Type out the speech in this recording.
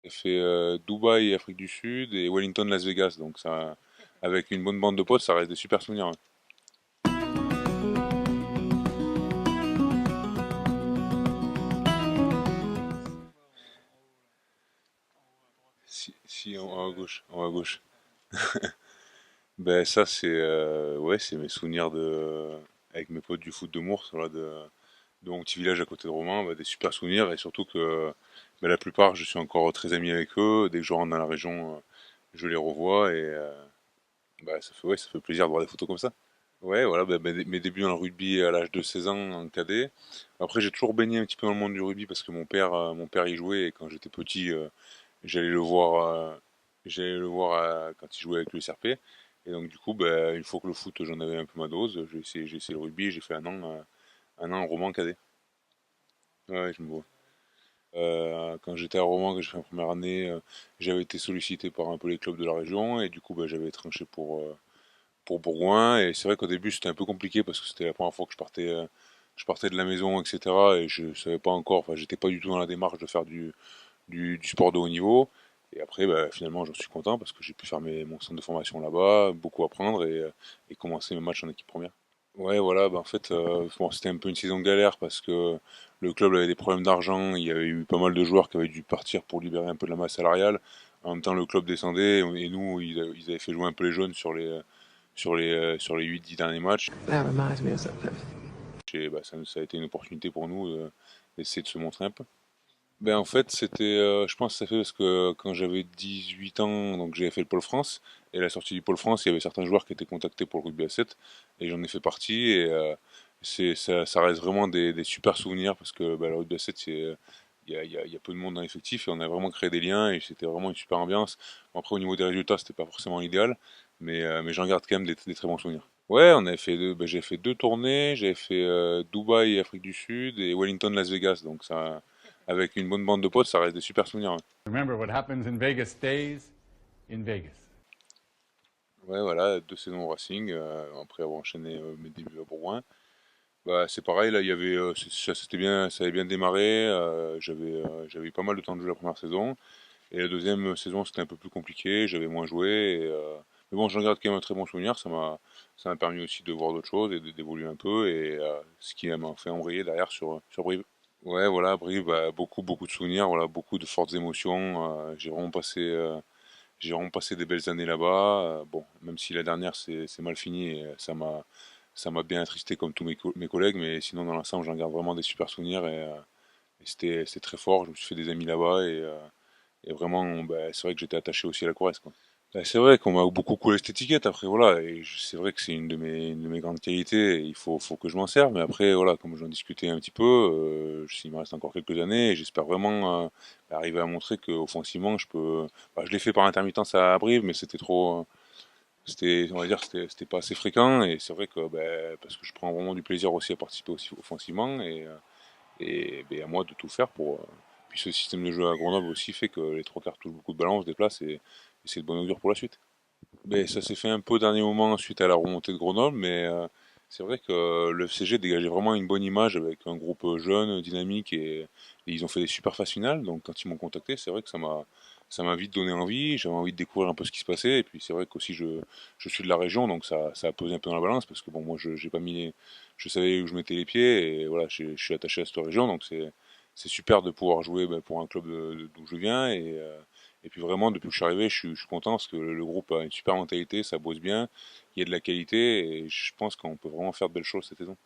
J'ai fait Dubaï, Afrique du Sud et Wellington, Las Vegas. Donc ça, avec une bonne bande de potes, ça reste des super souvenirs, hein. Si en haut à gauche, en haut à gauche. Ben ça c'est ouais, c'est mes souvenirs de avec mes potes du foot de Mours, voilà, de mon petit village à côté de Romans, des super souvenirs et surtout que la plupart je suis encore très ami avec eux. Dès que je rentre dans la région, je les revois et ça fait ouais, ça fait plaisir de voir des photos comme ça. Ouais, voilà, mes débuts dans le rugby à l'âge de 16 ans en cadet. Après, j'ai toujours baigné un petit peu dans le monde du rugby parce que mon père y jouait et quand j'étais petit, j'allais le voir, j'allais le voir quand il jouait avec le SRP. Et donc, du coup, une fois que le foot, j'en avais un peu ma dose, j'ai essayé le rugby et j'ai fait un an en roman cadet. Ouais, je me vois. Quand j'étais à Roman, que j'ai fait ma première année, j'avais été sollicité par un peu les clubs de la région et du coup, j'avais tranché pour Bourgoin. Et c'est vrai qu'au début, c'était un peu compliqué parce que c'était la première fois que je partais de la maison, etc. Et je savais pas encore, enfin, j'étais pas du tout dans la démarche de faire du sport de haut niveau. Et après, finalement, j'en suis content parce que j'ai pu faire mon centre de formation là-bas, beaucoup apprendre et commencer mes matchs en équipe première. Ouais, voilà, en fait, bon, c'était un peu une saison de galère parce que le club avait des problèmes d'argent, il y avait eu pas mal de joueurs qui avaient dû partir pour libérer un peu de la masse salariale. En même temps, le club descendait et nous, ils avaient fait jouer un peu les jeunes sur les 8-10 derniers matchs. That reminds me of something. Et ça a été une opportunité pour nous d'essayer de se montrer un peu. En fait, je pense que ça fait parce que quand j'avais 18 ans, donc j'avais fait le Pôle France, et à la sortie du Pôle France, il y avait certains joueurs qui étaient contactés pour le rugby à 7, et j'en ai fait partie, et ça reste vraiment des super souvenirs, parce que le rugby à 7, il y a peu de monde dans l'effectif, et on a vraiment créé des liens, et c'était vraiment une super ambiance. Bon, après, au niveau des résultats, c'était pas forcément l'idéal, mais j'en garde quand même des très bons souvenirs. Ouais, on avait fait j'ai fait deux tournées, j'avais fait Dubaï, Afrique du Sud, et Wellington, Las Vegas, donc ça, avec une bonne bande de potes, ça reste des super souvenirs, hein. Remember, what happens in Vegas stays in Vegas. Ouais, voilà, deux saisons au Racing, après avoir enchaîné mes débuts à Bourgoin. C'est pareil, là, il y avait, ça avait bien démarré, j'avais eu pas mal de temps de jeu la première saison, et la deuxième saison c'était un peu plus compliqué, j'avais moins joué, mais bon, j'en garde quand même un très bon souvenir, ça m'a permis aussi de voir d'autres choses et d'évoluer un peu, et ce qui m'a fait embrayer derrière sur Brive. Ouais, voilà, Brive, beaucoup de souvenirs, voilà, beaucoup de fortes émotions, j'ai vraiment passé des belles années là-bas. Bon, même si la dernière c'est mal fini et ça m'a bien attristé comme tous mes collègues, mais sinon dans l'ensemble j'en garde vraiment des super souvenirs et c'était très fort. Je me suis fait des amis là-bas et vraiment c'est vrai que j'étais attaché aussi à la Corrèze, quoi. C'est vrai qu'on m'a beaucoup collé cette étiquette après voilà et c'est vrai que c'est une de mes grandes qualités et faut que je m'en serve mais après voilà comme j'en discutais un petit peu il me reste encore quelques années et j'espère vraiment arriver à montrer que offensivement je peux je l'ai fait par intermittence à Brive mais c'était trop c'était on va dire c'était pas assez fréquent et c'est vrai que parce que je prends vraiment du plaisir aussi à participer aussi offensivement à moi de tout faire pour puis ce système de jeu à Grenoble aussi fait que les trois quarts touchent beaucoup de ballon, on se déplace et c'est de bon augure pour la suite. Ça s'est fait un peu au dernier moment suite à la remontée de Grenoble, mais c'est vrai que le FCG dégageait vraiment une bonne image avec un groupe jeune, dynamique et ils ont fait des super phases finales. Donc quand ils m'ont contacté, c'est vrai que ça m'a vite donné envie. J'avais envie de découvrir un peu ce qui se passait. Et puis c'est vrai qu'aussi je suis de la région, donc ça a pesé un peu dans la balance parce que bon moi j'ai pas mis je savais où je mettais les pieds et voilà je suis attaché à cette région, donc c'est super de pouvoir jouer pour un club d'où je viens et puis vraiment, depuis que je suis arrivé, je suis content parce que le groupe a une super mentalité, ça bosse bien, il y a de la qualité et je pense qu'on peut vraiment faire de belles choses cette saison.